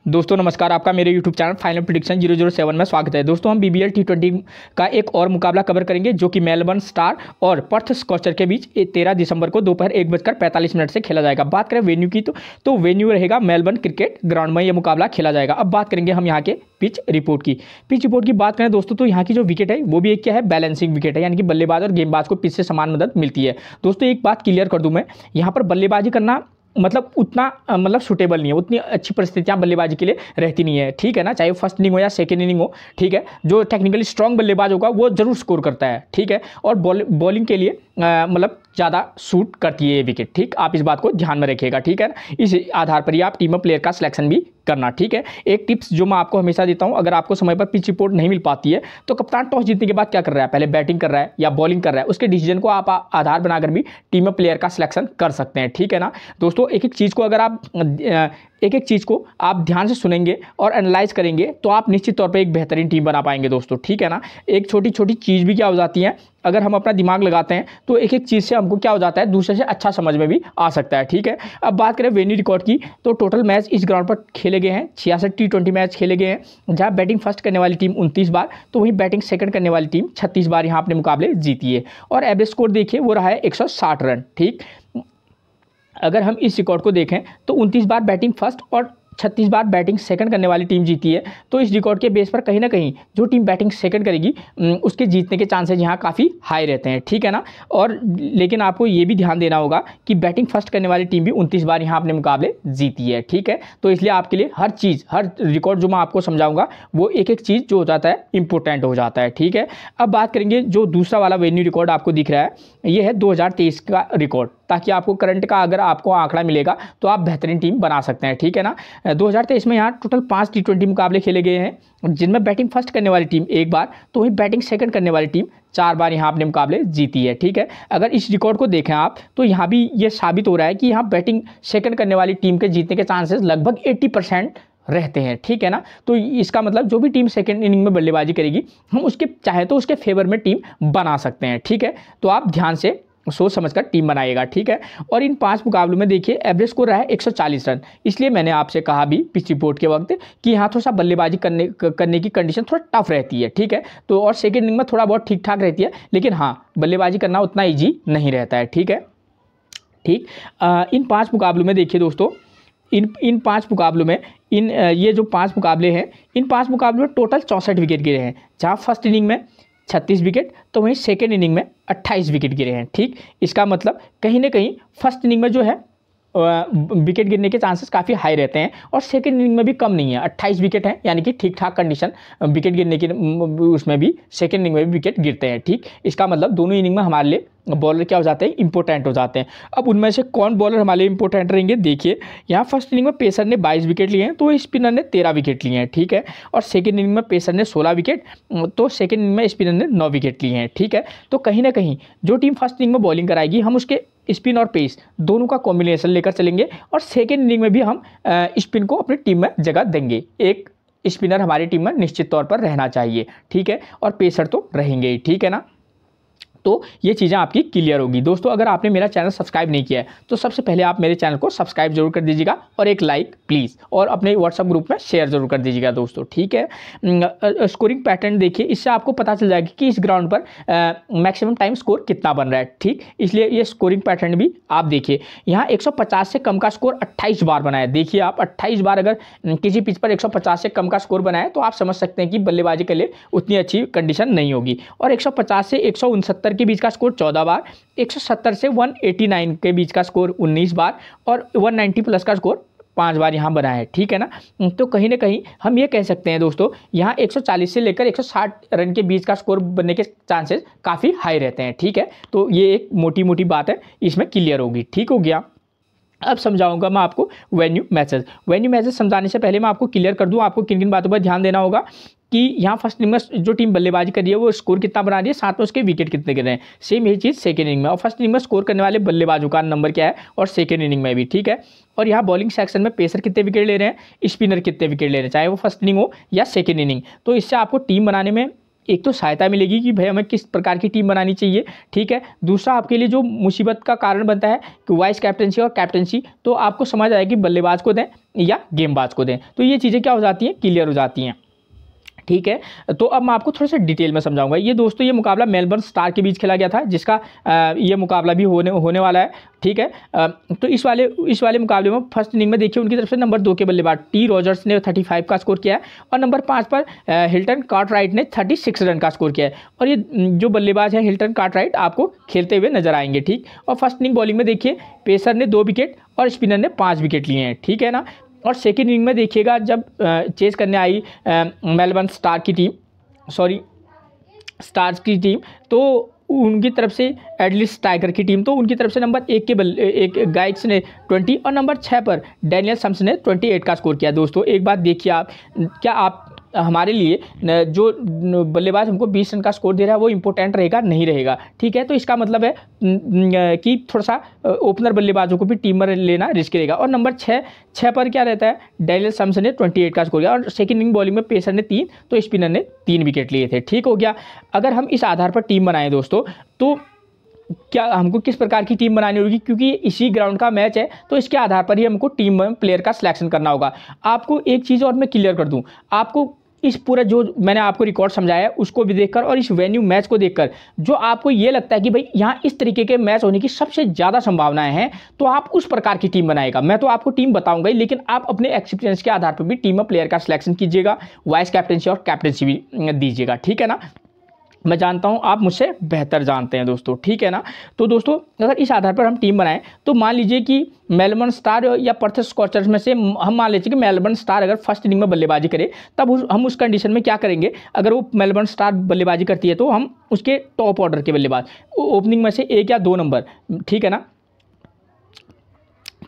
दोस्तों नमस्कार, आपका मेरे YouTube चैनल फाइनल प्रेडिक्शन 007 में स्वागत है। दोस्तों हम BBL T20 का एक और मुकाबला कवर करेंगे जो कि मेलबर्न स्टार और पर्थ स्कॉचर के बीच 13 दिसंबर को दोपहर 1:45 से खेला जाएगा। बात करें वेन्यू की तो वेन्यू रहेगा मेलबर्न क्रिकेट ग्राउंड में यह मुकाबला खेला जाएगा। अब बात करेंगे हम यहाँ के पिच रिपोर्ट की बात करें दोस्तों तो यहाँ की जो विकेट है वो भी एक क्या है, बैलेंसिंग विकेट है, यानी कि बल्लेबाज और गेंदबाज को पिच से समान मदद मिलती है। दोस्तों एक बात क्लियर कर दूं मैं, यहाँ पर बल्लेबाजी करना मतलब उतना सूटेबल नहीं है, उतनी अच्छी परिस्थितियां बल्लेबाजी के लिए रहती नहीं है, ठीक है ना। चाहे वो फर्स्ट इनिंग हो या सेकंड इनिंग हो, ठीक है। जो टेक्निकली स्ट्रांग बल्लेबाज होगा वो जरूर स्कोर करता है, ठीक है। और बॉलिंग के लिए मतलब ज़्यादा सूट करती है ये विकेट, ठीक। आप इस बात को ध्यान में रखिएगा, ठीक है ना। इस आधार पर ही आप टीम प्लेयर का सिलेक्शन भी करना, ठीक है। एक टिप्स जो मैं आपको हमेशा देता हूं, अगर आपको समय पर पिच रिपोर्ट नहीं मिल पाती है तो कप्तान टॉस जीतने के बाद क्या कर रहा है, पहले बैटिंग कर रहा है या बॉलिंग कर रहा है, उसके डिसीजन को आप आधार बनाकर भी टीम प्लेयर का सिलेक्शन कर सकते हैं, ठीक है ना। दोस्तों एक एक चीज़ को आप ध्यान से सुनेंगे और एनालाइज करेंगे तो आप निश्चित तौर पर एक बेहतरीन टीम बना पाएंगे दोस्तों, ठीक है ना। एक छोटी छोटी चीज़ भी क्या हो जाती है, अगर हम अपना दिमाग लगाते हैं तो एक एक चीज़ से हमको क्या हो जाता है, दूसरे से अच्छा समझ में भी आ सकता है, ठीक है। अब बात करें वेन्यू रिकॉर्ड की तो टोटल मैच इस ग्राउंड पर खेले गए हैं 66 T20 मैच खेले गए हैं, जहां बैटिंग फर्स्ट करने वाली टीम 29 बार तो वहीं बैटिंग सेकंड करने वाली टीम 36 बार यहां अपने मुकाबले जीती है। और एवरेज स्कोर देखिए वो रहा है 160 रन, ठीक। अगर हम इस रिकॉर्ड को देखें तो 29 बार बैटिंग फर्स्ट और 36 बार बैटिंग सेकंड करने वाली टीम जीती है। तो इस रिकॉर्ड के बेस पर कहीं ना कहीं जो टीम बैटिंग सेकंड करेगी उसके जीतने के चांसेस यहाँ काफ़ी हाई रहते हैं, ठीक है ना। और लेकिन आपको ये भी ध्यान देना होगा कि बैटिंग फर्स्ट करने वाली टीम भी 29 बार यहाँ अपने मुकाबले जीती है, ठीक है। तो इसलिए आपके लिए हर चीज़, हर रिकॉर्ड जो मैं आपको समझाऊंगा वो एक एक चीज़ जो हो जाता है इंपॉर्टेंट हो जाता है, ठीक है। अब बात करेंगे जो दूसरा वाला वेन्यू रिकॉर्ड आपको दिख रहा है, ये है 2023 का रिकॉर्ड, ताकि आपको करंट का अगर आपको आंकड़ा मिलेगा तो आप बेहतरीन टीम बना सकते हैं, ठीक है ना। 2023 में यहाँ टोटल 5 T20 मुकाबले खेले गए हैं, जिनमें बैटिंग फर्स्ट करने वाली टीम 1 बार तो वहीं बैटिंग सेकंड करने वाली टीम 4 बार यहाँ अपने मुकाबले जीती है, ठीक है। अगर इस रिकॉर्ड को देखें आप तो यहाँ भी ये साबित हो रहा है कि यहाँ बैटिंग सेकंड करने वाली टीम के जीतने के चांसेस लगभग 80% रहते हैं, ठीक है ना। तो इसका मतलब जो भी टीम सेकंड इनिंग में बल्लेबाजी करेगी हम उसके चाहे तो उसके फेवर में टीम बना सकते हैं, ठीक है। तो आप ध्यान से सोच समझकर टीम बनाइएगा, ठीक है। और इन 5 मुकाबलों में देखिए एवरेज स्कोर रहा है 140 रन। इसलिए मैंने आपसे कहा भी पिच रिपोर्ट के वक्त कि यहाँ थोड़ा सा बल्लेबाजी करने की कंडीशन थोड़ा टफ रहती है, ठीक है। तो और सेकेंड इनिंग में थोड़ा बहुत ठीक ठाक रहती है, लेकिन हाँ बल्लेबाजी करना उतना ईजी नहीं रहता है, ठीक है, ठीक। इन 5 मुकाबलों में देखिए दोस्तों, इन 5 मुकाबलों में ये जो 5 मुकाबले हैं, इन 5 मुकाबलों में टोटल 64 विकेट गिरे हैं, जहाँ फर्स्ट इनिंग में 36 विकेट तो वहीं सेकेंड इनिंग में 28 विकेट गिरे हैं, ठीक। इसका मतलब कहीं ना कहीं फर्स्ट इनिंग में जो है विकेट गिरने के चांसेस काफ़ी हाई रहते हैं और सेकंड इनिंग में भी कम नहीं है, 28 विकेट हैं, यानी कि ठीक ठाक कंडीशन विकेट गिरने की उसमें भी सेकंड इनिंग में भी विकेट गिरते हैं, ठीक। इसका मतलब दोनों इनिंग में हमारे लिए बॉलर क्या हो जाते हैं, इंपॉर्टेंट हो जाते हैं। अब उनमें से कौन बॉलर हमारे लिए इंपॉर्टेंट रहेंगे, देखिए यहाँ फर्स्ट इनिंग में पेसर ने 22 विकेट लिए हैं तो स्पिनर ने 13 विकेट लिए हैं, ठीक है। और सेकंड इनिंग में पेसर ने 16 विकेट तो सेकंड इनिंग में स्पिनर ने 9 विकेट लिए हैं, ठीक है। तो कहीं ना कहीं जो टीम फर्स्ट इनिंग में बॉलिंग कराएगी हम उसके स्पिन और पेस दोनों का कॉम्बिनेशन लेकर चलेंगे और सेकेंड इनिंग में भी हम स्पिन को अपनी टीम में जगह देंगे। एक स्पिनर हमारी टीम में निश्चित तौर पर रहना चाहिए, ठीक है, और पेसर तो रहेंगे ही, ठीक है ना। तो ये चीज़ें आपकी क्लियर होगी। दोस्तों अगर आपने मेरा चैनल सब्सक्राइब नहीं किया है तो सबसे पहले आप मेरे चैनल को सब्सक्राइब जरूर कर दीजिएगा और एक लाइक प्लीज़, और अपने व्हाट्सअप ग्रुप में शेयर जरूर कर दीजिएगा दोस्तों, ठीक है। स्कोरिंग पैटर्न देखिए, इससे आपको पता चल जाएगा कि इस ग्राउंड पर मैक्सिमम टाइम स्कोर कितना बन रहा है, ठीक। इसलिए ये स्कोरिंग पैटर्न भी आप देखिए, यहाँ 150 से कम का स्कोर 28 बार बनाया। देखिए आप 28 बार अगर किसी पिच पर 150 से कम का स्कोर बनाए तो आप समझ सकते हैं कि बल्लेबाजी के लिए उतनी अच्छी कंडीशन नहीं होगी। और 150 से 169 के बीच का स्कोर 14 बार, 170 से 189 के बीच का स्कोर 19 बार और 190 प्लस का स्कोर 5 बार यहाँ बना है, ठीक है ना। तो कहीं ना कहीं हम ये कह सकते हैं दोस्तों, यहाँ 140 से लेकर 160 रन के बीच का स्कोर बनने के चांसेस काफ़ी हाई रहते हैं, ठीक है। तो ये एक मोटी मोटी बात है, इसमें क्लियर होगी, ठीक हो गया। अब समझाऊंगा मैं आपको वेन्यू मैचेस समझाने से पहले मैं आपको क्लियर कर दूं आपको किन किन बातों पर ध्यान देना होगा कि यहाँ फर्स्ट इनिंग में जो टीम बल्लेबाजी कर रही है वो स्कोर कितना बना रही है, साथ में उसके विकेट कितने गिर रहे हैं। सेम यही चीज़ सेकेंड इनिंग में, और फर्स्ट इनिंग में स्कोर करने वाले बल्लेबाजों का नंबर क्या है और सेकेंड इनिंग में भी, ठीक है। और यहाँ बॉलिंग सेक्शन में पेसर कितने विकेट ले रहे हैं, स्पिनर कितने विकेट ले रहे हैं, चाहे वो फर्स्ट इनिंग हो या सेकेंड इनिंग। तो इससे आपको टीम बनाने में एक तो सहायता मिलेगी कि भाई हमें किस प्रकार की टीम बनानी चाहिए, ठीक है। दूसरा आपके लिए जो मुसीबत का कारण बनता है कि वाइस कैप्टनसी और कैप्टनसी, तो आपको समझ आएगा कि बल्लेबाज को दें या गेंदबाज को दें, तो ये चीज़ें क्या हो जाती हैं, क्लियर हो जाती हैं, ठीक है। तो अब मैं आपको थोड़ा सा डिटेल में समझाऊंगा। ये दोस्तों ये मुकाबला मेलबर्न स्टार के बीच खेला गया था, जिसका ये मुकाबला भी होने वाला है, ठीक है। तो इस वाले मुकाबले में फर्स्ट इनिंग में देखिए उनकी तरफ से नंबर 2 के बल्लेबाज टी रॉजर्स ने 35 का स्कोर किया है और नंबर 5 पर हिल्टन कार्टराइट ने 36 रन का स्कोर किया है। और ये जो बल्लेबाज है हिल्टन कार्टराइट आपको खेलते हुए नजर आएंगे, ठीक। और फर्स्ट इनिंग बॉलिंग में देखिए पेसर ने 2 विकेट और स्पिनर ने 5 विकेट लिए हैं, ठीक है ना। और सेकेंड इनिंग में देखिएगा जब चेस करने आई मेलबर्न स्टार्स की टीम, तो उनकी तरफ से एडलिस टाइगर की टीम, तो उनकी तरफ से नंबर 1 के एक गाइड्स ने 20 और नंबर 6 पर डैनियल सम्स ने 28 का स्कोर किया। दोस्तों एक बात देखिए आप, क्या आप हमारे लिए जो बल्लेबाज हमको 20 रन का स्कोर दे रहा है वो इंपॉर्टेंट रहेगा, नहीं रहेगा, ठीक है। तो इसका मतलब है कि थोड़ा सा ओपनर बल्लेबाजों को भी टीम में लेना रिस्क रहेगा। और नंबर 6 पर क्या रहता है, डैनियल सम्स ने 28 का स्कोर किया और सेकंड इनिंग बॉलिंग में पेसर ने 3 तो स्पिनर ने 3 विकेट लिए थे, ठीक हो गया। अगर हम इस आधार पर टीम बनाएं दोस्तों, तो क्या हमको किस प्रकार की टीम बनानी होगी, क्योंकि इसी ग्राउंड का मैच है, तो इसके आधार पर ही हमको टीम में प्लेयर का सिलेक्शन करना होगा। आपको एक चीज़ और मैं क्लियर कर दूं, आपको इस पूरा जो मैंने आपको रिकॉर्ड समझाया है उसको भी देखकर और इस वेन्यू मैच को देखकर जो आपको ये लगता है कि भाई यहाँ इस तरीके के मैच होने की सबसे ज़्यादा संभावनाएं हैं, तो आप उस प्रकार की टीम बनाएगा। मैं तो आपको टीम बताऊंगा ही, लेकिन आप अपने एक्सपीरियंस के आधार पर भी टीम में प्लेयर का सिलेक्शन कीजिएगा, वाइस कैप्टनसी और कैप्टनसी भी दीजिएगा, ठीक है ना। मैं जानता हूं आप मुझसे बेहतर जानते हैं दोस्तों, ठीक है ना। तो दोस्तों अगर इस आधार पर हम टीम बनाएं, तो मान लीजिए कि मेलबर्न स्टार या पर्थ स्कॉचर्स में से हम मान लीजिए कि मेलबर्न स्टार अगर फर्स्ट इनिंग में बल्लेबाजी करे, तब हम उस कंडीशन में क्या करेंगे, अगर वो मेलबर्न स्टार बल्लेबाजी करती है तो हम उसके टॉप ऑर्डर के बल्लेबाज ओपनिंग में से 1 या 2 नंबर, ठीक है ना,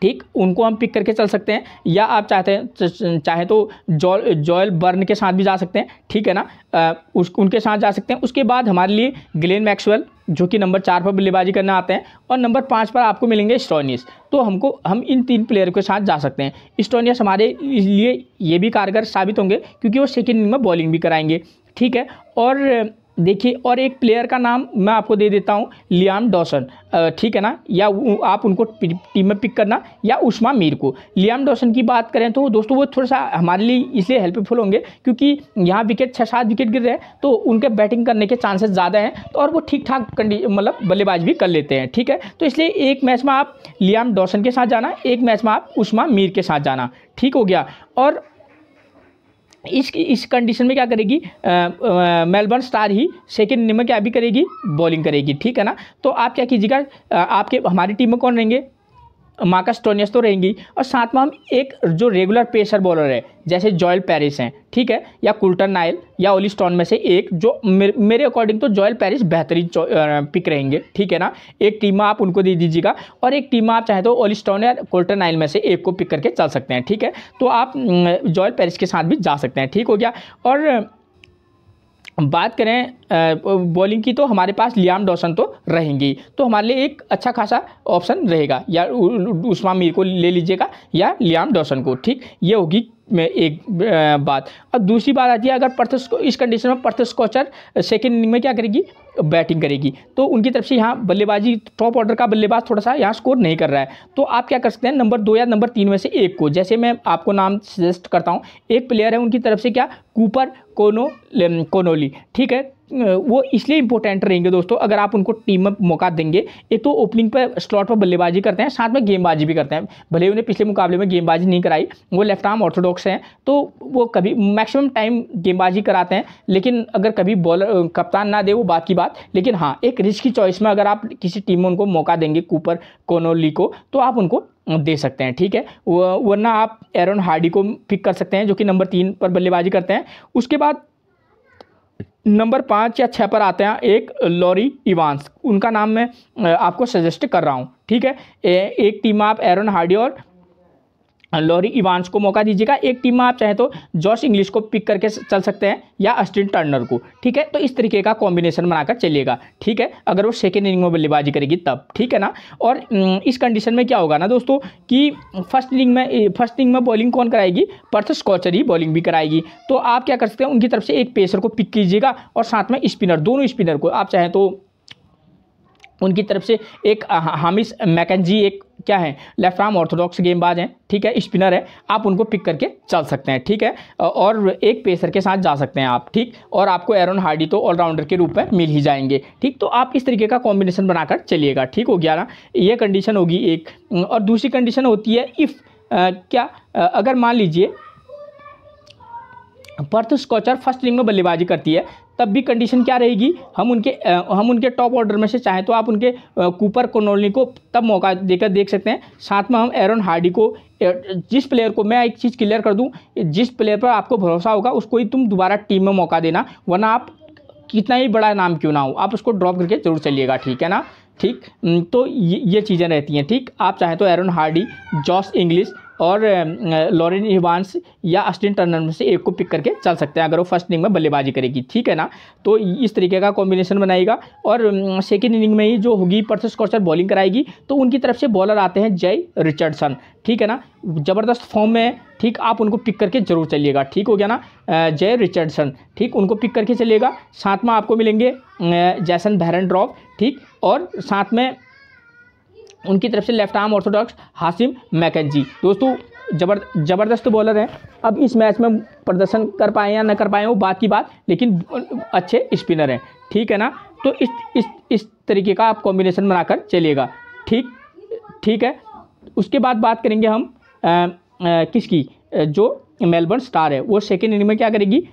ठीक, उनको हम पिक करके चल सकते हैं। या आप चाहे तो जॉयल बर्न के साथ भी जा सकते हैं, ठीक है ना, उनके साथ जा सकते हैं। उसके बाद हमारे लिए ग्लेन मैक्सवेल जो कि नंबर 4 पर बल्लेबाजी करने आते हैं और नंबर 5 पर आपको मिलेंगे स्टोनियस। तो हम इन 3 प्लेयर के साथ जा सकते हैं। स्टोनियस हमारे लिए ये भी कारगर साबित होंगे क्योंकि वो सेकेंड इनिंग में बॉलिंग भी कराएंगे, ठीक है। और देखिए और एक प्लेयर का नाम मैं आपको दे देता हूं, लियाम डॉसन, ठीक है ना, या आप उनको टीम में पिक करना, या उस्मा मीर को। लियाम डॉसन की बात करें तो दोस्तों वो थोड़ा सा हमारे लिए इसलिए हेल्पफुल होंगे क्योंकि यहाँ विकेट 6-7 विकेट गिर रहे हैं, तो उनके बैटिंग करने के चांसेस ज़्यादा हैं, तो और वो ठीक ठाक मतलब बल्लेबाज भी कर लेते हैं, ठीक है। तो इसलिए एक मैच में आप लियाम डॉसन के साथ जाना, एक मैच में आप उस्मा मीर के साथ जाना, ठीक हो गया। और इस कंडीशन में क्या करेगी मेलबर्न स्टार ही सेकेंड इनिंग में क्या भी करेगी, बॉलिंग करेगी, ठीक है ना। तो आप क्या कीजिएगा, आपके हमारी टीम में कौन रहेंगे, मार्कस स्टोनियस तो रहेंगी, और साथ में हम एक जो रेगुलर पेसर बॉलर है जैसे जॉयल पेरिस हैं, ठीक है, या कुल्टन नाइल या ओली स्टोन में से एक, जो मेरे अकॉर्डिंग तो जॉयल पेरिस बेहतरीन पिक रहेंगे, ठीक है ना। एक टीम में आप उनको दे दीजिएगा और एक टीम में आप चाहे तो ओली स्टोन या कुल्टन नाइल में से एक को पिक करके चल सकते हैं, ठीक है। तो आप जॉयल पेरिस के साथ भी जा सकते हैं, ठीक हो गया। और बात करें बॉलिंग की, तो हमारे पास लियाम डॉसन तो रहेंगी, तो हमारे लिए एक अच्छा खासा ऑप्शन रहेगा, या उस्मा मीर को ले लीजिएगा या लियाम डॉसन को, ठीक। ये होगी में एक बात। अब दूसरी बात आती है, अगर इस कंडीशन में पर्थ स्कॉचर सेकेंड इनिंग में क्या करेगी, बैटिंग करेगी, तो उनकी तरफ से यहाँ बल्लेबाजी टॉप ऑर्डर का बल्लेबाज थोड़ा सा यहाँ स्कोर नहीं कर रहा है, तो आप क्या कर सकते हैं, नंबर 2 या नंबर 3 में से एक को, जैसे मैं आपको नाम सजेस्ट करता हूँ, एक प्लेयर है उनकी तरफ से क्या, कूपर कोनोली, ठीक है। वो इसलिए इंपॉर्टेंट रहेंगे दोस्तों, अगर आप उनको टीम में मौका देंगे, एक तो ओपनिंग पर स्लॉट पर बल्लेबाजी करते हैं, साथ में गेंदबाजी भी करते हैं, भले उन्हें पिछले मुकाबले में गेंदबाजी नहीं कराई, वो लेफ्ट आर्म ऑर्थोडॉक्स हैं, तो वो कभी मैक्सिमम टाइम गेंदबाजी कराते हैं, लेकिन अगर कभी बॉलर कप्तान ना दे वो बात की बात, लेकिन हाँ एक रिस्क की चॉइस में अगर आप किसी टीम में उनको मौका देंगे कूपर कोनोली को, तो आप उनको दे सकते हैं, ठीक है। वरना आप एरन हार्डी को पिक कर सकते हैं जो कि नंबर 3 पर बल्लेबाजी करते हैं। उसके बाद नंबर 5 या 6 पर आते हैं एक लॉरी इवांस, उनका नाम मैं आपको सजेस्ट कर रहा हूँ, ठीक है। एक टीम आप एरन हार्डी और लॉरी इवांस को मौका दीजिएगा। एक टीम में आप चाहे तो जॉश इंग्लिश को पिक करके चल सकते हैं या अस्टिन टर्नर को, ठीक है। तो इस तरीके का कॉम्बिनेशन बनाकर चलिएगा, ठीक है, अगर वो सेकेंड इनिंग में बल्लेबाजी करेगी तब, ठीक है ना। और इस कंडीशन में क्या होगा ना दोस्तों कि फर्स्ट इनिंग में बॉलिंग कौन कराएगी, पर्थ स्कॉचर ही बॉलिंग भी कराएगी। तो आप क्या कर सकते हैं, उनकी तरफ से एक पेसर को पिक कीजिएगा और साथ में स्पिनर, दोनों स्पिनर को आप चाहें तो उनकी तरफ से एक हामिश मैकेंजी, एक क्या है लेफ्ट आर्म ऑर्थोडॉक्स गेंदबाज हैं, ठीक है, स्पिनर है, आप उनको पिक करके चल सकते हैं, ठीक है। और एक पेसर के साथ जा सकते हैं आप, ठीक। और आपको एरन हार्डी तो ऑलराउंडर के रूप में मिल ही जाएंगे, ठीक। तो आप इस तरीके का कॉम्बिनेशन बनाकर चलिएगा, ठीक हो गया ना। ये कंडीशन होगी एक। और दूसरी कंडीशन होती है इफ़ अगर मान लीजिए पर्थ स्कॉचर फर्स्ट इनिंग में बल्लेबाजी करती है, तब भी कंडीशन क्या रहेगी, हम उनके टॉप ऑर्डर में से चाहें तो आप उनके कूपर कोनोली को तब मौका देकर देख सकते हैं। साथ में हम एरन हार्डी को, जिस प्लेयर को, मैं एक चीज़ क्लियर कर दूं, जिस प्लेयर पर आपको भरोसा होगा उसको ही तुम दोबारा टीम में मौका देना, वरना आप कितना ही बड़ा नाम क्यों ना हो आप उसको ड्रॉप करके जरूर चलिएगा, ठीक है ना, ठीक। तो ये चीज़ें रहती हैं, ठीक। आप चाहें तो एरन हार्डी, जॉश इंग्लिश और लॉरेन इवांस या अस्टिन टर्नर में से एक को पिक करके चल सकते हैं अगर वो फर्स्ट इनिंग में बल्लेबाजी करेगी, ठीक है ना। तो इस तरीके का कॉम्बिनेशन बनाएगा। और सेकेंड इनिंग में ही जो होगी पर्थ स्कॉचर बॉलिंग कराएगी, तो उनकी तरफ से बॉलर आते हैं जय रिचर्डसन, ठीक है ना, ज़बरदस्त फॉर्म में है, ठीक। आप उनको पिक करके जरूर चलिएगा, ठीक हो गया ना, जय रिचर्डसन, ठीक, उनको पिक करके चलिएगा। साथ में आपको मिलेंगे जैसन बेरेंड्रॉफ, ठीक। और साथ में उनकी तरफ से left arm orthodox Hashim Mackenzie, दोस्तों ज़बरदस्त बॉलर हैं। अब इस मैच में प्रदर्शन कर पाए या न कर पाए वो बात की बात, लेकिन अच्छे स्पिनर हैं, ठीक है ना। तो इस तरीके का आप कॉम्बिनेशन बनाकर चलिएगा, ठीक है। उसके बाद बात करेंगे हम किसकी, जो मेलबर्न स्टार है वो सेकेंड इनिंग में क्या करेगी,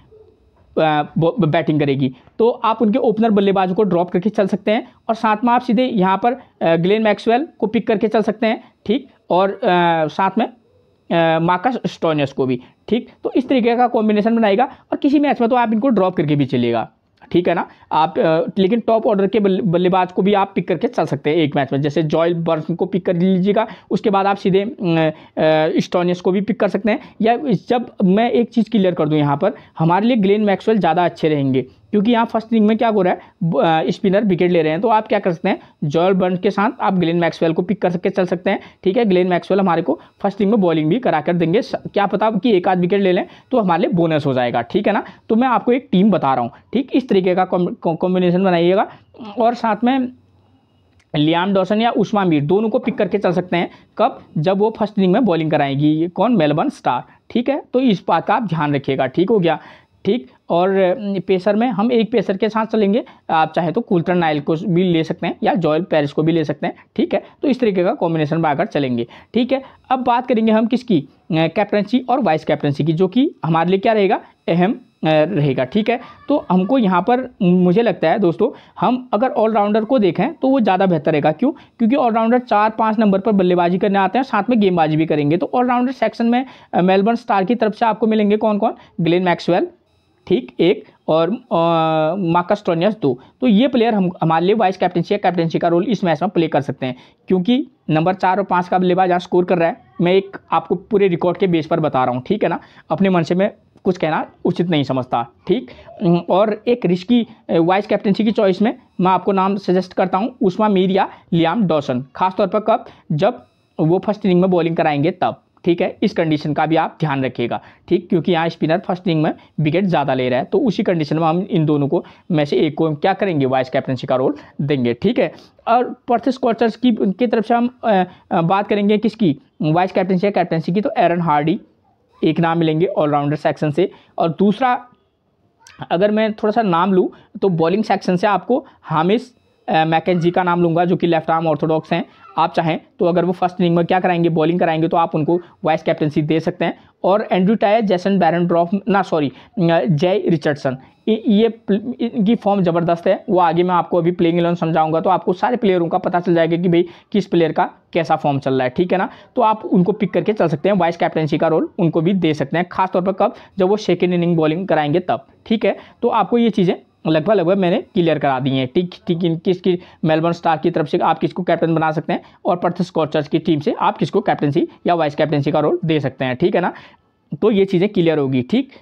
बैटिंग करेगी। तो आप उनके ओपनर बल्लेबाजों को ड्रॉप करके चल सकते हैं और साथ में आप सीधे यहाँ पर ग्लेन मैक्सवेल को पिक करके चल सकते हैं, ठीक। और साथ में मार्कस स्टोइनिस को भी, ठीक। तो इस तरीके का कॉम्बिनेशन बनाएगा और किसी मैच में तो आप इनको ड्रॉप करके भी चलिएगा, ठीक है ना। आप लेकिन टॉप ऑर्डर के बल्लेबाज को भी आप पिक करके चल सकते हैं एक मैच में, जैसे जॉयल बर्न को पिक कर लीजिएगा, उसके बाद आप सीधे स्टोनिस को भी पिक कर सकते हैं। या जब मैं एक चीज़ क्लियर कर दूं यहाँ पर, हमारे लिए ग्लेन मैक्सवेल ज़्यादा अच्छे रहेंगे, क्योंकि यहाँ फर्स्ट इनिंग में क्या हो रहा है, स्पिनर विकेट ले रहे हैं। तो आप क्या कर सकते हैं, जॉयल बर्न के साथ आप ग्लेन मैक्सवेल को पिक करके चल सकते हैं, ठीक है। ग्लेन मैक्सवेल हमारे को फर्स्ट इनिंग में बॉलिंग भी करा कर देंगे, क्या पता कि एक आध विकेट ले लें तो हमारे लिए बोनस हो जाएगा, ठीक है ना। तो मैं आपको एक टीम बता रहा हूँ, ठीक। इस तरीके का कॉम्बिनेशन बनाइएगा। और साथ में लियाम डॉसन या उस्मा मीर दोनों को पिक करके चल सकते हैं, कब, जब वो फर्स्ट इनिंग में बॉलिंग कराएंगी, कौन, मेलबर्न स्टार, ठीक है। तो इस बात का आप ध्यान रखिएगा, ठीक हो गया, ठीक। और पेसर में हम एक पेसर के साथ चलेंगे, आप चाहे तो कुल्टन नाइल को भी ले सकते हैं या जॉयल पेरिस को भी ले सकते हैं, ठीक है। तो इस तरीके का कॉम्बिनेशन बनाकर चलेंगे, ठीक है। अब बात करेंगे हम किसकी, कैप्टनसी और वाइस कैप्टनसी की, जो कि हमारे लिए क्या रहेगा, अहम रहेगा, ठीक है। तो हमको यहाँ पर मुझे लगता है दोस्तों, हम अगर ऑलराउंडर को देखें तो वो ज़्यादा बेहतर रहेगा। क्यों, क्योंकि ऑलराउंडर 4-5 नंबर पर बल्लेबाजी करने आते हैं, साथ में गेंदबाजी भी करेंगे। तो ऑलराउंडर सेक्शन में मेलबर्न स्टार की तरफ से आपको मिलेंगे कौन कौन, ग्लेन मैक्सवेल, ठीक, एक, और मार्कस स्टोइनिस 2। तो ये प्लेयर हमारे लिए वाइस कैप्टनसी या कैप्टनसी का रोल इस मैच में प्ले कर सकते हैं, क्योंकि नंबर 4 और 5 का बल्लेबाज आज स्कोर कर रहा है। मैं एक आपको पूरे रिकॉर्ड के बेस पर बता रहा हूँ, ठीक है ना, अपने मन से मैं कुछ कहना उचित नहीं समझता, ठीक। और एक रिस्की वाइस कैप्टनसी की चॉइस में मैं आपको नाम सजेस्ट करता हूँ, उस्मा मीर या लियाम डॉसन, खासतौर पर कब, जब वो फर्स्ट इनिंग में बॉलिंग कराएंगे तब, ठीक है। इस कंडीशन का भी आप ध्यान रखिएगा, ठीक, क्योंकि यहाँ स्पिनर फर्स्ट इनिंग में विकेट ज़्यादा ले रहा है। तो उसी कंडीशन में हम इन दोनों को में से एक को क्या करेंगे, वाइस कैप्टनसी का रोल देंगे, ठीक है। और पर्थ स्कॉचर्स की तरफ से हम बात करेंगे किसकी, वाइस कैप्टनसी या कैप्टनसी की, तो एरन हार्डी एक नाम मिलेंगे ऑलराउंडर सेक्शन से। और दूसरा अगर मैं थोड़ा सा नाम लूँ तो बॉलिंग सेक्शन से आपको हामिश मैकेंजी का नाम लूँगा, जो कि लेफ्ट आर्म ऑर्थोडॉक्स हैं। आप चाहें तो अगर वो फर्स्ट इनिंग में क्या कराएंगे, बॉलिंग कराएंगे, तो आप उनको वाइस कैप्टनसी दे सकते हैं। और एंड्रू टायर, जैसन बेरेंड्रॉफ, जय रिचर्डसन, ये इनकी फॉर्म ज़बरदस्त है। वो आगे मैं आपको अभी प्लेइंग 11 समझाऊंगा, तो आपको सारे प्लेयरों का पता चल जाएगा कि भाई किस प्लेयर का कैसा फॉर्म चल रहा है, ठीक है ना। तो आप उनको पिक करके चल सकते हैं, वाइस कैप्टनसी का रोल उनको भी दे सकते हैं, खासतौर पर कब, जब वो सेकेंड इनिंग बॉलिंग कराएंगे तब, ठीक है। तो आपको ये चीज़ें लगभग मैंने क्लियर करा दी हैं। ठीक ठीक, किसकी मेलबर्न स्टार की तरफ से आप किसको कैप्टन बना सकते हैं और पर्थ स्कॉचर्स की टीम से आप किसको कैप्टनसी या वाइस कैप्टनसी का रोल दे सकते हैं, ठीक है ना। तो ये चीज़ें क्लियर होगी, ठीक।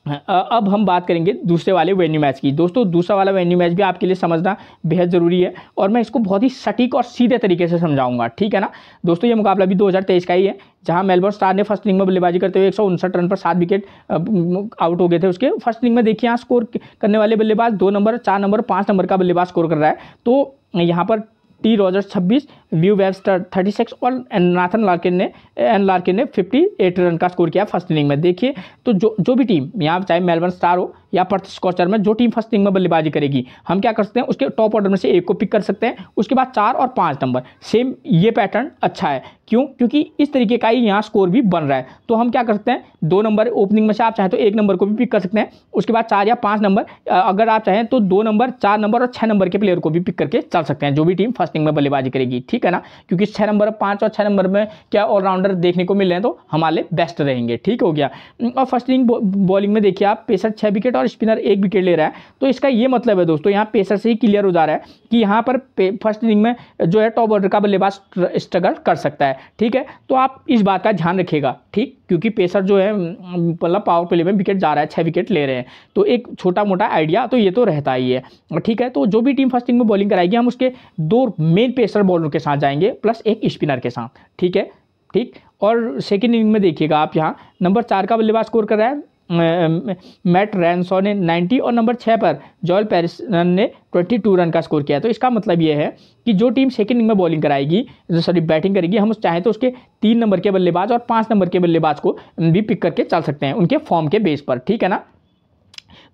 अब हम बात करेंगे दूसरे वाले वेन्यू मैच की। दोस्तों दूसरा वाला वेन्यू मैच भी आपके लिए समझना बेहद ज़रूरी है और मैं इसको बहुत ही सटीक और सीधे तरीके से समझाऊंगा, ठीक है ना। दोस्तों ये मुकाबला भी 2023 का ही है, जहां मेलबर्न स्टार ने फर्स्ट इनिंग में बल्लेबाजी करते हुए 159 रन पर 7 विकेट आउट हो गए थे। उसके फर्स्ट इनिंग में देखिए यहाँ स्कोर करने वाले बल्लेबाज 2 नंबर, 4 नंबर, 5 नंबर का बल्लेबाज स्कोर कर रहा है। तो यहाँ पर टी रॉजर्स 26, व्यू वेब्स्टर 36 और नाथन लार्किन ने 58 रन का स्कोर किया फर्स्ट इनिंग में। देखिए तो जो भी टीम यहाँ चाहे मेलबर्न स्टार हो या पर्थ स्कॉचर में जो टीम फर्स्ट इनिंग में बल्लेबाजी करेगी, हम क्या कर सकते हैं उसके टॉप ऑर्डर में से एक को पिक कर सकते हैं, उसके बाद 4 और 5 नंबर। सेम ये पैटर्न अच्छा है, क्यों? क्योंकि इस तरीके का ही यहाँ स्कोर भी बन रहा है। तो हम क्या कर सकते हैं 2 नंबर ओपनिंग में से आप चाहें तो 1 नंबर को भी पिक कर सकते हैं, उसके बाद 4 या 5 नंबर, अगर आप चाहें तो 2 नंबर, 4 नंबर और 6 नंबर के प्लेयर को भी पिक करके चल सकते हैं, जो भी टीम फर्स्ट इनिंग में बल्लेबाजी करेगी, ठीक है ना। क्योंकि 6 नंबर, 5 और 6 नंबर में क्या ऑलराउंडर देखने को मिल रहे हैं तो हमारे लिए बेस्ट रहेंगे, ठीक हो गया। और फर्स्ट इनिंग बॉलिंग में देखिए आप पेसर 6 विकेट और स्पिनर 1 विकेट ले रहा है। तो इसका ये मतलब है दोस्तों यहाँ पेसर से ही क्लियर हो जा रहा है कि यहाँ पर फर्स्ट इनिंग में जो है टॉप ऑर्डर का बल्लेबाज स्ट्रगल कर सकता है, ठीक है। तो आप इस बात का ध्यान रखिएगा, ठीक, क्योंकि पेसर जो है मतलब पावर प्ले में विकेट जा रहा है, 6 विकेट ले रहे हैं, तो एक छोटा मोटा आइडिया तो ये तो रहता ही है, ठीक है। तो जो भी टीम फर्स्ट इनिंग में बॉलिंग कराएगी हम उसके 2 मेन पेसर बॉलर के साथ जाएंगे प्लस 1 स्पिनर के साथ, ठीक है, ठीक। और सेकेंड इनिंग में देखिएगा आप यहाँ नंबर 4 का बल्लेबाज स्कोर कर रहा है मैट रैनसॉ ने 90 और नंबर 6 पर जॉयल पैरिसन ने 22 रन का स्कोर किया। तो इसका मतलब ये है कि जो टीम सेकंड इनिंग में बॉलिंग कराएगी, सॉरी बैटिंग करेगी, हम चाहें तो उसके 3 नंबर के बल्लेबाज और 5 नंबर के बल्लेबाज को भी पिक करके चल सकते हैं उनके फॉर्म के बेस पर, ठीक है ना।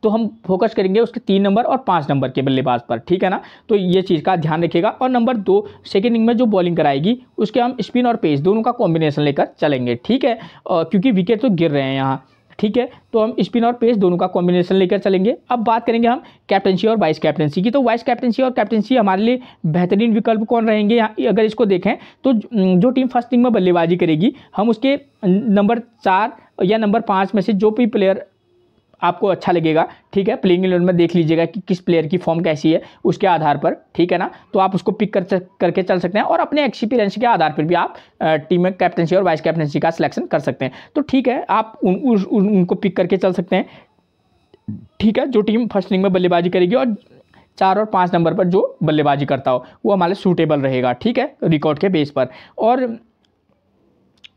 तो हम फोकस करेंगे उसके 3 नंबर और 5 नंबर के बल्लेबाज पर, ठीक है ना। तो ये चीज़ का ध्यान रखिएगा। और नंबर 2 सेकेंड इनिंग में जो बॉलिंग कराएगी उसके हम स्पिन और पेस दोनों का कॉम्बिनेशन लेकर चलेंगे, ठीक है, क्योंकि विकेट तो गिर रहे हैं यहाँ, ठीक है। तो हम स्पिन और पेस दोनों का कॉम्बिनेशन लेकर चलेंगे। अब बात करेंगे हम कैप्टनसी और वाइस कैप्टनसी की। तो वाइस कैप्टनसी और कैप्टनसी हमारे लिए बेहतरीन विकल्प कौन रहेंगे अगर इसको देखें तो जो टीम फर्स्ट इनिंग में बल्लेबाजी करेगी हम उसके नंबर 4 या नंबर 5 में से जो भी प्लेयर आपको अच्छा लगेगा, ठीक है, प्लेइंग 11 में देख लीजिएगा कि किस प्लेयर की फॉर्म कैसी है उसके आधार पर, ठीक है ना। तो आप उसको पिक करके चल सकते हैं और अपने एक्सपीरियंस के आधार पर भी आप टीम में कैप्टनसी और वाइस कैप्टनसी का सिलेक्शन कर सकते हैं। तो ठीक है, आप उनको पिक करके चल सकते हैं, ठीक है, जो टीम फर्स्ट इनिंग में बल्लेबाजी करेगी और 4 और 5 नंबर पर जो बल्लेबाजी करता हो वो हमारे सूटेबल रहेगा, ठीक है, रिकॉर्ड के बेस पर। और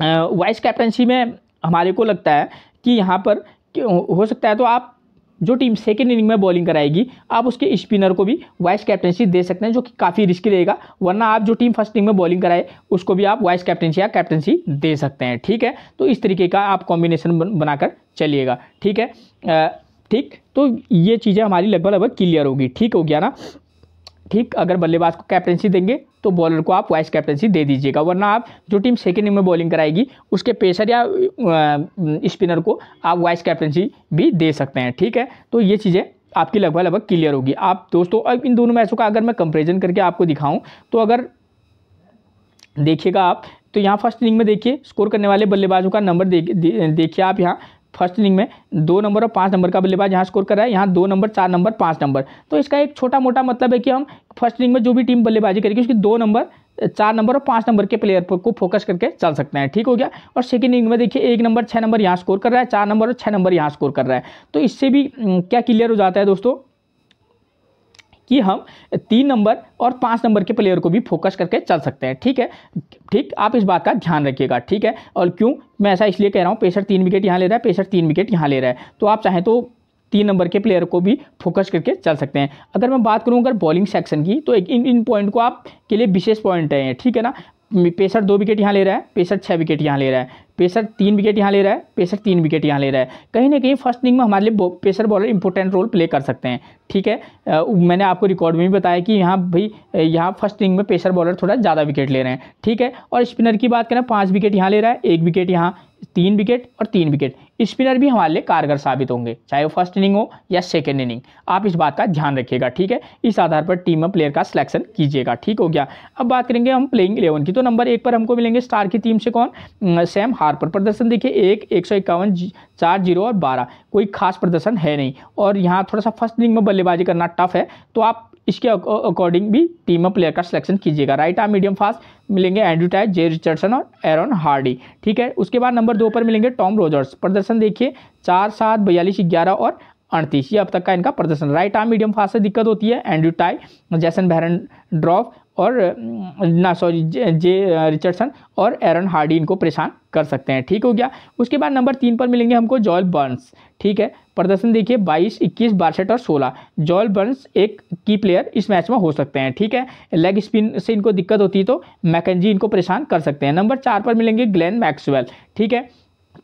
वाइस कैप्टनसी में हमारे को लगता है कि यहाँ पर हो सकता है तो आप जो टीम सेकेंड इनिंग में बॉलिंग कराएगी आप उसके स्पिनर को भी वाइस कैप्टनसी दे सकते हैं, जो कि काफ़ी रिस्की रहेगा। वरना आप जो टीम फर्स्ट इनिंग में बॉलिंग कराए उसको भी आप वाइस कैप्टनसी या कैप्टनसी दे सकते हैं, ठीक है। तो इस तरीके का आप कॉम्बिनेशन बनाकर चलिएगा, ठीक है, ठीक। तो ये चीज़ें हमारी लगभग क्लियर होगी, ठीक हो गया ना, ठीक। अगर बल्लेबाज को कैप्टनसी देंगे तो बॉलर को आप वाइस कैप्टनसी दे दीजिएगा, वरना आप जो टीम सेकेंड इनिंग में बॉलिंग कराएगी उसके पेसर या स्पिनर को आप वाइस कैप्टनसी भी दे सकते हैं, ठीक है। तो ये चीज़ें आपकी लगभग क्लियर होगी। आप दोस्तों अब इन दोनों मैचों का अगर मैं कंपेरिजन करके आपको दिखाऊं तो अगर देखिएगा आप तो यहाँ फर्स्ट इनिंग में देखिए स्कोर करने वाले बल्लेबाजों का नंबर देखिए आप यहाँ फर्स्ट इनिंग में 2 नंबर और 5 नंबर का बल्लेबाज यहाँ स्कोर कर रहा है, यहाँ 2 नंबर, 4 नंबर, 5 नंबर। तो इसका एक छोटा मोटा मतलब है कि हम फर्स्ट इनिंग में जो भी टीम बल्लेबाजी करेगी उसकी 2 नंबर, 4 नंबर और 5 नंबर के प्लेयर को फोकस करके चल सकते हैं, ठीक हो गया। और सेकंड इनिंग में देखिए 1 नंबर, 6 नंबर यहाँ स्कोर कर रहा है, 4 नंबर और 6 नंबर यहाँ स्कोर कर रहा है। तो इससे भी क्या क्लियर हो जाता है दोस्तों कि हम 3 नंबर और 5 नंबर के प्लेयर को भी फोकस करके चल सकते हैं, ठीक है, ठीक। आप इस बात का ध्यान रखिएगा, ठीक है। और क्यों मैं ऐसा इसलिए कह रहा हूँ, पेसर 3 विकेट यहाँ ले रहा है, पेसर 3 विकेट यहाँ ले रहा है, तो आप चाहें तो 3 नंबर के प्लेयर को भी फोकस करके चल सकते हैं। अगर मैं बात करूँ अगर बॉलिंग सेक्शन की तो इन पॉइंट को आप के लिए विशेष पॉइंट है, ठीक है ना। पेसर 2 विकेट यहाँ ले रहा है, पेसर 6 विकेट यहाँ ले रहा है, पेसर 3 विकेट यहाँ ले रहा है, पेसर 3 विकेट यहाँ ले रहा है। कहीं ना कहीं फर्स्ट इनिंग में हमारे लिए pacer bowler important role play कर सकते हैं, ठीक है। मैंने आपको रिकॉर्ड में भी बताया कि यहाँ भाई यहाँ फर्स्ट इनिंग में पेसर बॉलर थोड़ा ज़्यादा विकेट ले रहे हैं, ठीक है। और स्पिनर की बात करें 5 विकेट यहाँ ले रहा है, 1 विकेट यहाँ, 3 विकेट और 3 विकेट। स्पिनर भी हमारे लिए कारगर साबित होंगे, चाहे वो फर्स्ट इनिंग हो या सेकेंड इनिंग। आप इस बात का ध्यान रखिएगा, ठीक है। इस आधार पर टीम में प्लेयर का सिलेक्शन कीजिएगा, ठीक हो गया। अब बात करेंगे हम प्लेइंग 11 की। तो नंबर 1 पर हमको मिलेंगे स्टार की टीम से कौन, सैम हार्पर। प्रदर्शन देखिए 151 4-0 और 12, कोई खास प्रदर्शन है नहीं। और यहाँ थोड़ा सा फर्स्ट इनिंग में बल्लेबाजी करना टफ है, तो आप इसके अकॉर्डिंग भी टीम में प्लेयर का सिलेक्शन कीजिएगा। राइट आर्म मीडियम फास्ट मिलेंगे एंड्रू टाई, जे रिचर्डसन और एरन हार्डी, ठीक है। उसके बाद नंबर 2 पर मिलेंगे टॉम रोजर्स। प्रदर्शन देखिए 4, 7, 42, 11 और 38, ये अब तक का इनका प्रदर्शन। राइट आर्म मीडियम फास्ट से दिक्कत होती है, एंड्रू टाई, जैसन बैरन ड्रॉफ और जे रिचर्डसन और एरन हार्डी इनको परेशान कर सकते हैं, ठीक हो गया। उसके बाद नंबर 3 पर मिलेंगे हमको जॉयल बर्न्स, ठीक है। प्रदर्शन देखिए 22, 21, 62 और 16, जॉयल बर्न्स एक की प्लेयर इस मैच में हो सकते हैं, ठीक है। लेग स्पिन से इनको दिक्कत होती है तो मैकेंजी इनको परेशान कर सकते हैं। नंबर 4 पर मिलेंगे ग्लेन मैक्सवेल, ठीक है।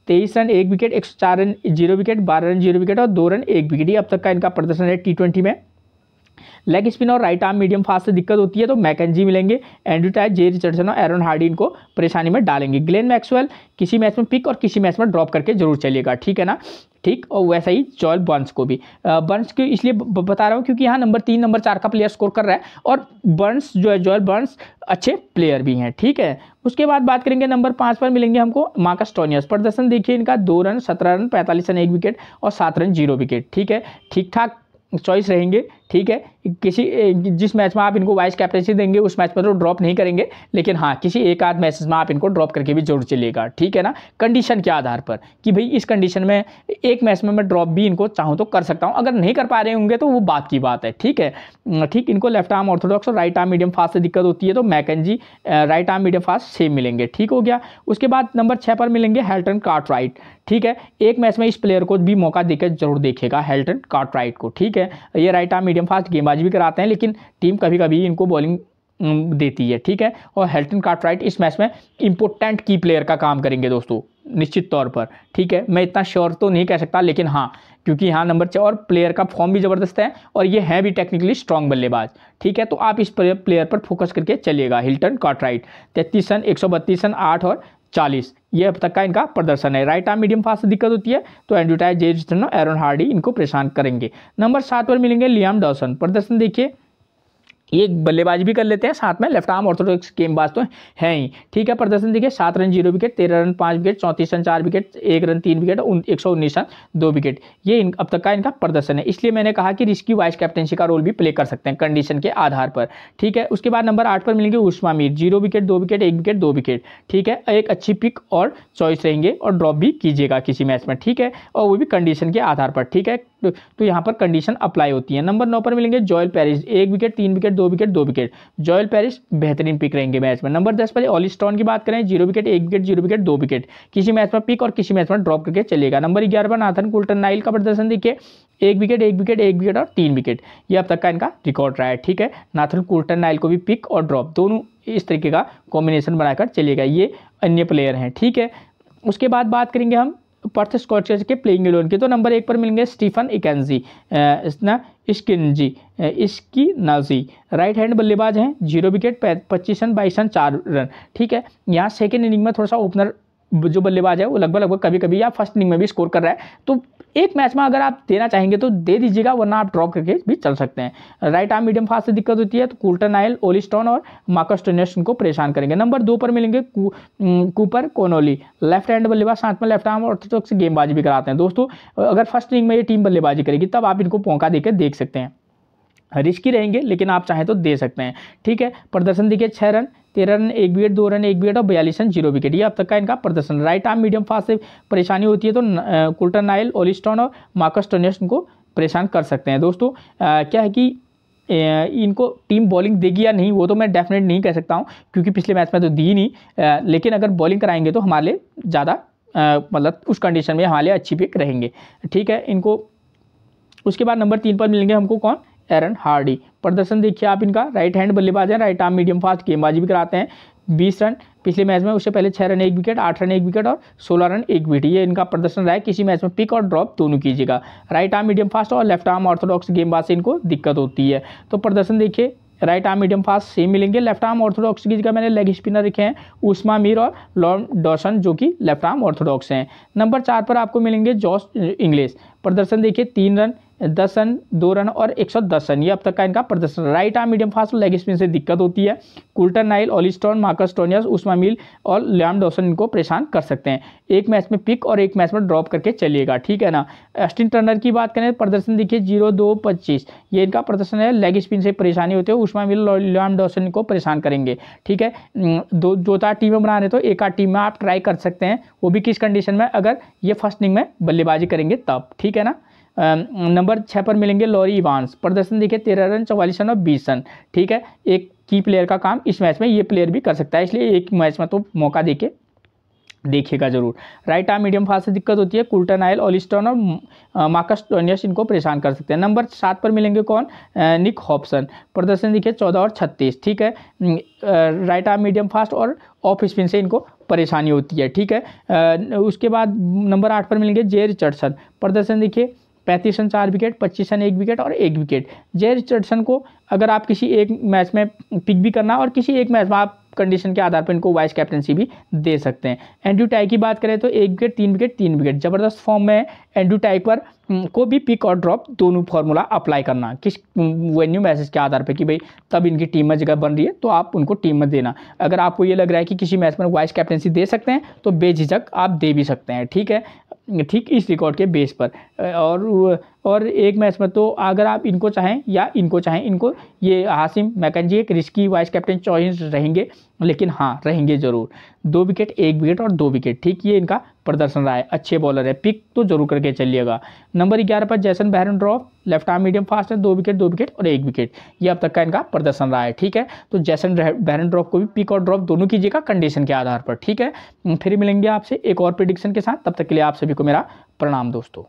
23 run 1 wicket, 104 run 0 wicket, 12 run 0 wicket और 2 रन 1 विकेट, ये अब तक का इनका प्रदर्शन है T20 में। लेग स्पिन और राइट आर्म मीडियम फास्ट से दिक्कत होती है तो मैकेंजी मिलेंगे, एंड्रू टाई, जे रिचर्डसन और एरन हार्डी इनको परेशानी में डालेंगे। ग्लेन मैक्सवेल किसी मैच में पिक और किसी मैच में ड्रॉप करके जरूर चलिएगा, ठीक है ना, ठीक। और वैसा ही जॉयल बर्न्स को भी, बर्न्स को इसलिए बता रहा हूँ क्योंकि यहाँ नंबर 3, नंबर 4 का प्लेयर स्कोर कर रहा है और बर्न्स जो है, जॉयल बर्न्स अच्छे प्लेयर भी हैं, ठीक है। उसके बाद बात करेंगे नंबर 5 पर मिलेंगे हमको मार्कस स्टोनियस। प्रदर्शन देखिए इनका 2 रन 17 रन 45 रन 1 विकेट और 7 रन 0 विकेट, ठीक है। ठीक ठाक चॉइस रहेंगे, ठीक है। किसी जिस मैच में आप इनको वाइस कैप्टनसी देंगे उस मैच में तो ड्रॉप नहीं करेंगे, लेकिन हाँ किसी एक आध मैचेस में आप इनको ड्रॉप करके भी जरूर चलिएगा, ठीक है ना, कंडीशन के आधार पर कि भाई इस कंडीशन में एक मैच में मैं ड्रॉप भी इनको चाहूँ तो कर सकता हूँ, अगर नहीं कर पा रहे होंगे तो वो बात की बात है, ठीक है, ठीक। इनको लेफ्ट आर्म ऑर्थोडॉक्स और राइट आर्म मीडियम फास्ट से दिक्कत होती है तो Mackenzie right arm medium fast same मिलेंगे, ठीक हो गया। उसके बाद नंबर 6 पर मिलेंगे हैल्टन कार्टराइट, ठीक है। एक मैच में इस प्लेयर को भी मौका देकर जरूर देखेगा हैल्टन कार्टराइट को, ठीक है। ये राइट आर्म मीडियम फास्ट गेंदबाजी भी कराते हैं, लेकिन टीम कभी कभी इनको बॉलिंग देती है, ठीक है। और हैल्टन कार्टराइट इस मैच में इंपोर्टेंट की प्लेयर का काम करेंगे दोस्तों, निश्चित तौर पर, ठीक है। मैं इतना श्योर तो नहीं कह सकता, लेकिन हाँ क्योंकि यहाँ नंबर 6 और प्लेयर का फॉर्म भी ज़बरदस्त है और ये है भी टेक्निकली स्ट्रॉन्ग बल्लेबाज, ठीक है। तो आप इस प्लेयर पर फोकस करके चलिएगा। हिल्टन कार्टराइट 33 रन 132 रन 8 और 40, ये अब तक का इनका प्रदर्शन है। राइट आर्म मीडियम फास्ट से दिक्कत होती है तो एंड्रू टाई, जे रिचर्डसन और एरन हार्डी इनको परेशान करेंगे। नंबर 7 पर मिलेंगे लियाम डॉसन। प्रदर्शन देखिए ये बल्लेबाजी भी कर लेते हैं, साथ में लेफ्ट आर्म ऑर्थोडॉक्स गेंदबाज तो हैं ही, ठीक है। प्रदर्शन देखिए 7 run 0 wicket, 13 run 5 wicket, 34 run 4 wicket, 1 run 3 wicket, 119 run 2 wicket, ये अब तक का इनका प्रदर्शन है। इसलिए मैंने कहा कि रिस्की वाइस कैप्टनसी का रोल भी प्ले कर सकते हैं कंडीशन के आधार पर, ठीक है। उसके बाद नंबर 8 पर मिलेंगे Usama Mir, 0 wicket 2 wicket 1 wicket 2 wicket, ठीक है। एक अच्छी पिक और चॉइस रहेंगे और ड्रॉप भी कीजिएगा किसी मैच में, ठीक है, और वो भी कंडीशन के आधार पर, ठीक है। तो यहाँ पर कंडीशन अप्लाई होती है। नंबर 9 पर मिलेंगे Joel Paris, 1 wicket 3 wicket 2 wicket 2 wicket, Joel Paris बेहतरीन पिक रहेंगे मैच में। नंबर 10 पर ऑली स्टोन की बात करें, 0 विकेट 1 विकेट 0 विकेट 2 विकेट, किसी मैच में पिक और किसी मैच में ड्रॉप करके चलेगा। नंबर 11 पर नाथन कुल्टरनाइल का प्रदर्शन देखिए, 1 विकेट 1 विकेट 1 विकेट और 3 विकेट, ये अब तक का इनका रिकॉर्ड रहा है, ठीक है। नाथन कुल्टरनाइल को भी पिक और ड्रॉप दोनों इस तरीके का कॉम्बिनेशन बनाकर चलिएगा, ये अन्य प्लेयर हैं, ठीक है। उसके बाद बात करेंगे हम पर्थ स्कॉचर्स के प्लेइंग इलेवन की, तो नंबर 1 पर मिलेंगे स्टीफन इकेंजी स्किनजी इसकी नाजी, राइट हैंड बल्लेबाज हैं, 0 विकेट 25 रन 22 रन 4 रन, ठीक है। यहाँ सेकेंड इनिंग में थोड़ा सा ओपनर जो बल्लेबाज है वो लगभग कभी कभी या फर्स्ट इनिंग में भी स्कोर कर रहा है, तो एक मैच में अगर आप देना चाहेंगे तो दे दीजिएगा, वरना आप ड्रॉप करके भी चल सकते हैं। राइट आर्म मीडियम फास्ट से दिक्कत होती है तो कुल्टरनाइल, ओली स्टोन और मार्कस स्टोनियस उनको परेशान करेंगे। नंबर 2 पर मिलेंगे कूपर कोनोली, लेफ्ट हैंड बल्लेबाज, साथ में लेफ्ट आर्म ऑर्थोडॉक्स गेंदबाजी भी कराते हैं दोस्तों। अगर फर्स्ट इनिंग में ये टीम बल्लेबाजी करेगी तब आप इनको मौका देकर देख सकते हैं, रिस्की रहेंगे लेकिन आप चाहें तो दे सकते हैं, ठीक है। प्रदर्शन देखिए 6 run 13 run 1 wicket 2 run 1 wicket और 42 रन 0 विकेट, ये अब तक का इनका प्रदर्शन। राइट आर्म मीडियम फास्ट से परेशानी होती है तो कुल्टरनाइल, ओली स्टोन और मार्कस स्टोनियस उनको परेशान कर सकते हैं दोस्तों। क्या है कि इनको टीम बॉलिंग देगी या नहीं वो तो मैं डेफिनेट नहीं कह सकता हूँ, क्योंकि पिछले मैच में तो दी नहीं, लेकिन अगर बॉलिंग कराएंगे तो हमारे लिए ज़्यादा मतलब उस कंडीशन में हमारे लिए अच्छी पिक रहेंगे, ठीक है। इनको उसके बाद नंबर 3 पर मिलेंगे हमको कौन, एरन हार्डी। प्रदर्शन देखिए आप इनका, राइट हैंड बल्लेबाज है, राइट आर्म मीडियम फास्ट गेंदबाजी भी कराते हैं, 20 रन पिछले मैच में, उससे पहले 6 रन 1 विकेट 8 रन 1 विकेट और 16 रन 1 विकेट, ये इनका प्रदर्शन रहा है। किसी मैच में पिक और ड्रॉप दोनों कीजिएगा। राइट आर्म मीडियम फास्ट और लेफ्ट आर्म ऑर्थोडॉक्स गेंदबाज से इनको दिक्कत होती है, तो प्रदर्शन देखिए right arm medium fast same मिलेंगे। लेफ्ट आर्म ऑर्थोडॉक्स की जगह मैंने लेग स्पिनर रखे हैं उस्मा मीर और लॉर्ड डॉसन, जो कि लेफ्ट आर्म ऑर्थोडॉक्स हैं। नंबर 4 पर आपको मिलेंगे जॉश इंग्लिश। प्रदर्शन देखिए 3 रन 10 रन, 2 रन और 110 रन, ये अब तक का इनका प्रदर्शन। Right arm medium fast leg spin से दिक्कत होती है। कुल्टर नाइल, ऑलिस्टॉन, मार्कस स्टोनियस, उस्मा मील और लियाम डॉसन इनको परेशान कर सकते हैं। एक मैच में पिक और एक मैच में ड्रॉप करके चलिएगा, ठीक है ना। ऑस्टिन टर्नर की बात करें, प्रदर्शन देखिए 0-2-25, ये इनका प्रदर्शन है। लेग स्पिन से परेशानी होती है, उस्मा मील और लियाम डॉसन को परेशान करेंगे, ठीक है। दो चार टीमें बना रहे तो एक आध टीम में आप ट्राई कर सकते हैं, वो भी किस कंडीशन में, अगर ये फर्स्ट इनिंग में बल्लेबाजी करेंगे तब, ठीक है ना। नंबर 6 पर मिलेंगे लॉरी इवांस, प्रदर्शन देखिए 13 रन, 44 रन और 20 रन, ठीक है। एक की प्लेयर का काम इस मैच में ये प्लेयर भी कर सकता है, इसलिए एक मैच में तो मौका देके देखिएगा जरूर। राइट आर्म मीडियम फास्ट से दिक्कत होती है, कुल्टर नाइल, ऑलिस्टॉन और मार्कस स्टोनियस इनको परेशान कर सकते हैं। नंबर 7 पर मिलेंगे कौन, निक हॉब्सन, प्रदर्शन देखिए 14 और 36, ठीक है। राइट आर्म मीडियम फास्ट और ऑफ स्पिन से इनको परेशानी होती है, ठीक है। उसके बाद नंबर 8 पर मिलेंगे जे रिचर्डसन, प्रदर्शन देखिए 35 रन 4 विकेट, 25 रन 1 विकेट और 1 विकेट। जे रिचर्डसन को अगर आप किसी एक मैच में पिक भी करना और किसी एक मैच में आप कंडीशन के आधार पर इनको वाइस कैप्टनसी भी दे सकते हैं। एंड्रू टाई की बात करें तो 1 विकेट 3 विकेट 3 विकेट, जबरदस्त फॉर्म में एंड्रू टाई पर को भी पिक और ड्रॉप दोनों फार्मूला अप्लाई करना किस वेन्यू मैसेज के आधार पर कि भाई तब इनकी टीम में जगह बन रही है तो आप उनको टीम में देना। अगर आपको ये लग रहा है कि किसी मैच में वाइस कैप्टनसी दे सकते हैं तो बेझिझक आप दे भी सकते हैं, ठीक है, ठीक इस रिकॉर्ड के बेस पर। और एक मैच में तो अगर आप इनको चाहें या इनको चाहें, इनको ये हाशिम मैकेंजी एक रिस्की वाइस कैप्टन चॉइस रहेंगे, लेकिन हाँ रहेंगे जरूर। 2 विकेट 1 विकेट और 2 विकेट, ठीक, ये इनका प्रदर्शन रहा है, अच्छे बॉलर है, पिक तो जरूर करके चलिएगा। नंबर 11 पर जैसन बेरेनड्रॉफ, लेफ्ट आर्म मीडियम फास्ट है, 2 विकेट 2 विकेट और 1 विकेट, ये अब तक का इनका प्रदर्शन रहा है, ठीक है। तो जैसन बेरेनड्रॉफ को भी पिक और ड्रॉप दोनों कीजिएगा कंडीशन के आधार पर, ठीक है। फिर मिलेंगे आपसे एक और प्रेडिक्शन के साथ, तब तक के लिए आप सभी को मेरा प्रणाम दोस्तों।